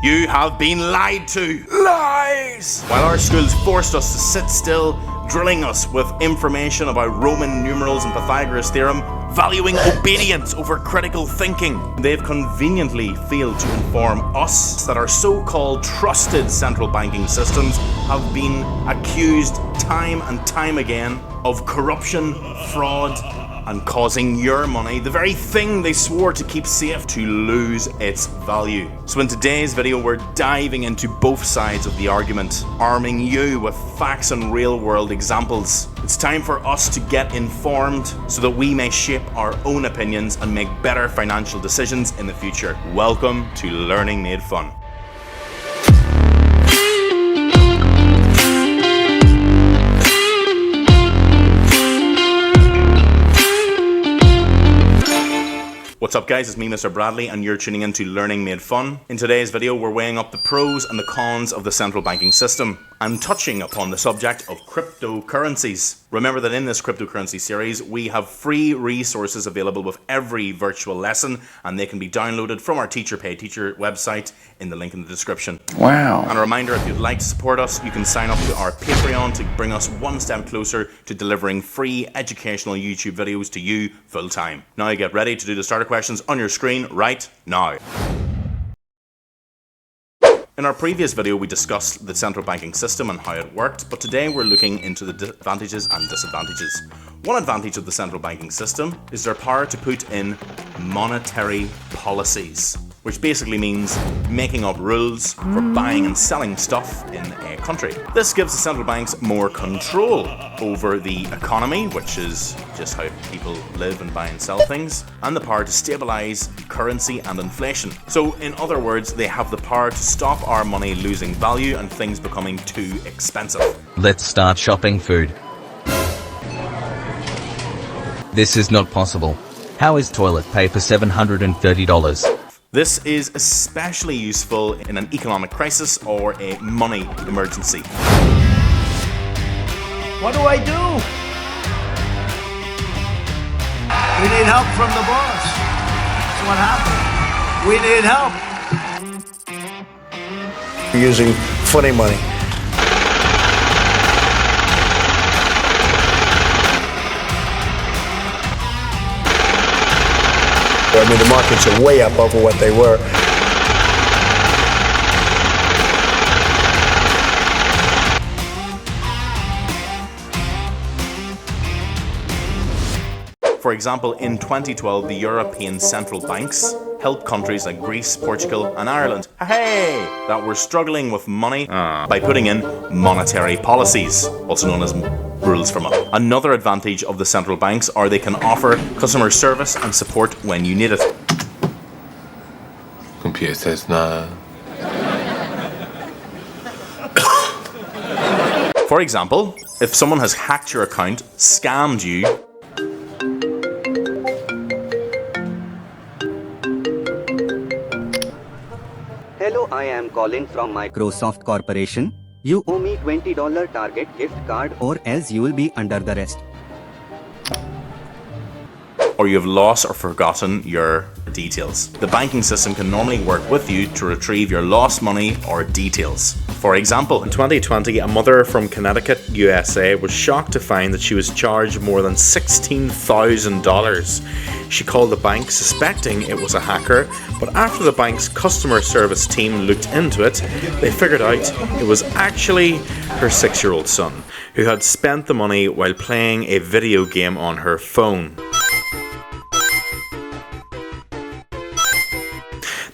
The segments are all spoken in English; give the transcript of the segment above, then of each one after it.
You have been lied to. Lies! While our schools forced us to sit still, drilling us with information about Roman numerals and Pythagoras' theorem, valuing obedience over critical thinking, they've conveniently failed to inform us that our so-called trusted central banking systems have been accused time and time again of corruption, fraud, and causing your money, the very thing they swore to keep safe, to lose its value. So in today's video, we're diving into both sides of the argument, arming you with facts and real-world examples. It's time for us to get informed so that we may shape our own opinions and make better financial decisions in the future. Welcome to Learning Made Fun. What's up guys, it's me Mr. Bradley and you're tuning in to Learning Made Fun. In today's video we're weighing up the pros and the cons of the central banking system and touching upon the subject of cryptocurrencies. Remember that in this cryptocurrency series we have free resources available with every virtual lesson and they can be downloaded from our Teacher Pay Teacher website in the link in the description. Wow. And a reminder, if you'd like to support us, you can sign up to our Patreon to bring us one step closer to delivering free educational YouTube videos to you full time. Now get ready to do the starter questions on your screen right now. In our previous video we discussed the central banking system and how it worked, but today we're looking into the advantages and disadvantages. One advantage of the central banking system is their power to put in monetary policies, which basically means making up rules for buying and selling stuff in a country. This gives the central banks more control over the economy, which is just how people live and buy and sell things, and the power to stabilize currency and inflation. So in other words, they have the power to stop our money losing value and things becoming too expensive. Let's start shopping food. This is not possible. How is toilet paper $730? This is especially useful in an economic crisis or a money emergency. What do I do? We need help from the boss. That's what happened. We need help. Using funny money. I mean, the markets are way up over what they were. For example, in 2012, the European central banks helped countries like Greece, Portugal, and Ireland, that were struggling with money by putting in monetary policies, also known as rules for money. Another advantage of the central banks are they can offer customer service and support when you need it. Computer says no. For example, if someone has hacked your account, scammed you, Hello, I am calling from Microsoft Corporation. You owe me $20 Target gift card or else you will be under the arrest. or you have lost or forgotten your details. The banking system can normally work with you to retrieve your lost money or details. For example, in 2020, a mother from Connecticut, USA was shocked to find that she was charged more than $16,000. She called the bank suspecting it was a hacker, but after the bank's customer service team looked into it, they figured out it was actually her 6-year-old son, who had spent the money while playing a video game on her phone.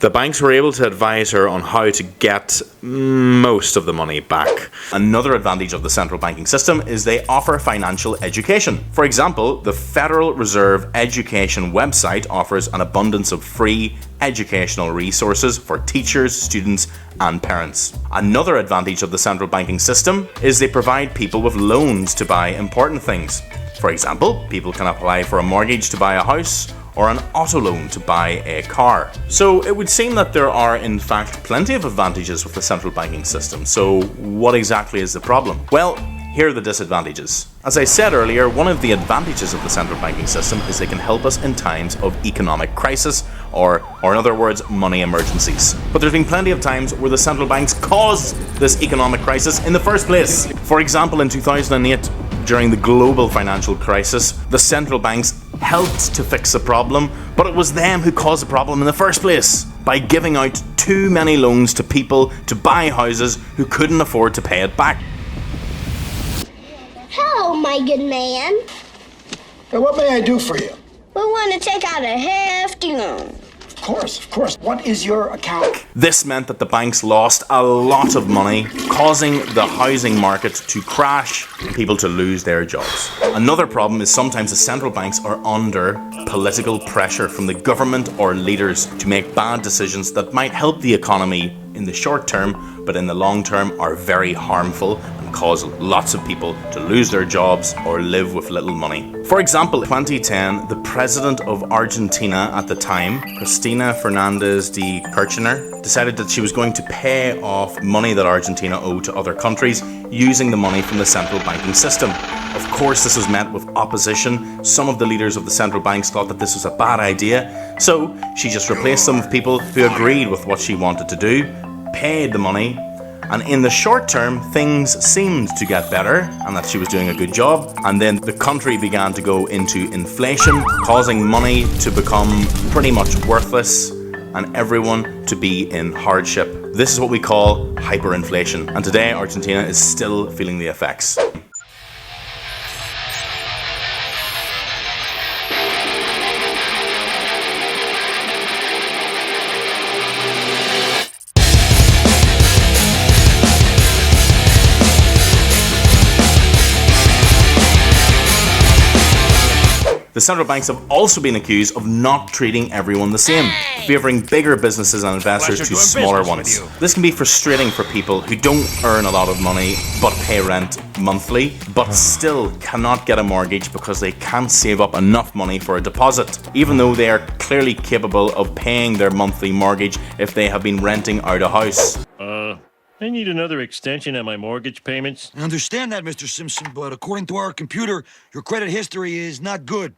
The banks were able to advise her on how to get most of the money back. Another advantage of the central banking system is they offer financial education. For example, the Federal Reserve Education website offers an abundance of free educational resources for teachers, students, and parents. Another advantage of the central banking system is they provide people with loans to buy important things. For example, people can apply for a mortgage to buy a house, or an auto loan to buy a car. So it would seem that there are in fact plenty of advantages with the central banking system. So what exactly is the problem? Well, here are the disadvantages. As I said earlier, one of the advantages of the central banking system is they can help us in times of economic crisis or in other words, money emergencies. But there's been plenty of times where the central banks caused this economic crisis in the first place. For example, in 2008, during the global financial crisis, the central banks helped to fix the problem, but it was them who caused the problem in the first place by giving out too many loans to people to buy houses who couldn't afford to pay it back. Hello, my good man. Hey, what may I do for you? We want to take out a hefty loan. Of course. What is your account? This meant that the banks lost a lot of money, causing the housing market to crash and people to lose their jobs. Another problem is sometimes the central banks are under political pressure from the government or leaders to make bad decisions that might help the economy in the short term, but in the long term are very harmful and cause lots of people to lose their jobs or live with little money. For example, in 2010, the president of Argentina at the time, Cristina Fernandez de Kirchner, decided that she was going to pay off money that Argentina owed to other countries using the money from the central banking system. Of course, this was met with opposition. Some of the leaders of the central banks thought that this was a bad idea, so she just replaced them with people who agreed with what she wanted to do, paid the money, and in the short term things seemed to get better and that she was doing a good job, and then the country began to go into inflation, causing money to become pretty much worthless and everyone to be in hardship. This is what we call hyperinflation, and today Argentina is still feeling the effects. The central banks have also been accused of not treating everyone the same, favouring bigger businesses and investors to smaller ones. This can be frustrating for people who don't earn a lot of money but pay rent monthly, but still cannot get a mortgage because they can't save up enough money for a deposit, even though they are clearly capable of paying their monthly mortgage if they have been renting out a house. I need another extension on my mortgage payments. I understand that, Mr. Simpson, but according to our computer, your credit history is not good.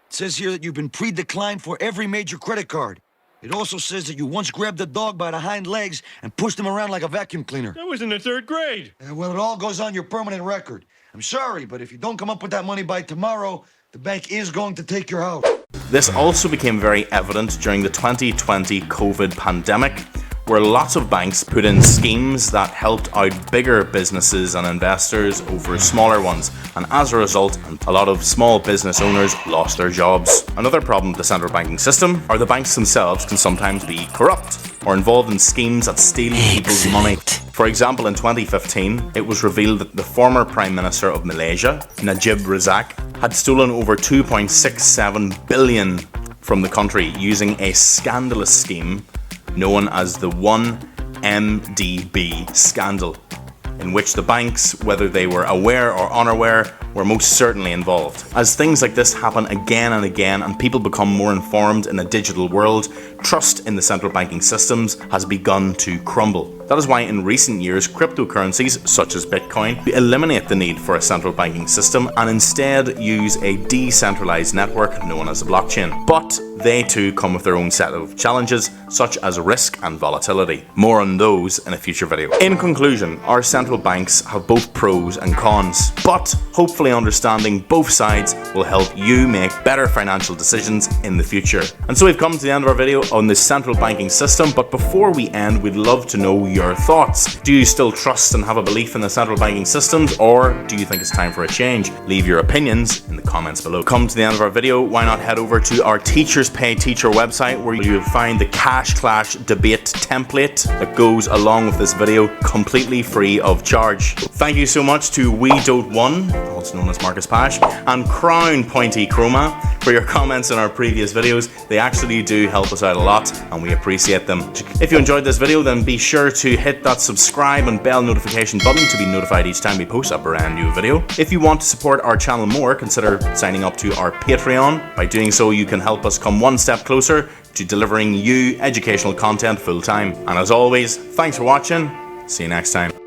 It says here that you've been pre-declined for every major credit card. It also says that you once grabbed a dog by the hind legs and pushed him around like a vacuum cleaner. That was in the 3rd grade. Well, it all goes on your permanent record. I'm sorry, but if you don't come up with that money by tomorrow, the bank is going to take your house. This also became very evident during the 2020 COVID pandemic, where lots of banks put in schemes that helped out bigger businesses and investors over smaller ones, and as a result, a lot of small business owners lost their jobs. Another problem with the central banking system are the banks themselves can sometimes be corrupt or involved in schemes that steal people's money. For example, in 2015, it was revealed that the former Prime Minister of Malaysia, Najib Razak, had stolen over 2.67 billion from the country using a scandalous scheme known as the 1MDB scandal, in which the banks, whether they were aware or unaware, were most certainly involved. As things like this happen again and again and people become more informed in a digital world, trust in the central banking systems has begun to crumble. That is why in recent years, cryptocurrencies such as Bitcoin eliminate the need for a central banking system and instead use a decentralized network known as a blockchain. But they too come with their own set of challenges, such as risk and volatility. More on those in a future video. In conclusion, our central banks have both pros and cons, but hopefully understanding both sides will help you make better financial decisions in the future. And so we've come to the end of our video on the central banking system, but before we end, we'd love to know your thoughts. Do you still trust and have a belief in the central banking systems, or do you think it's time for a change? Leave your opinions in the comments below. Come to the end of our video, why not head over to our Teachers Pay Teacher website, where you will find the Cash Clash debate template that goes along with this video, completely free of charge. Thank you so much to We.One, also known as Marcus Pash, and Crown Pointy Chroma for your comments in our previous videos. They actually do help us out a lot and we appreciate them. If you enjoyed this video, then be sure to hit that subscribe and bell notification button to be notified each time we post a brand new video. If you want to support our channel more, consider signing up to our Patreon. By doing so, you can help us come one step closer to delivering you educational content full time. And as always, thanks for watching. See you next time.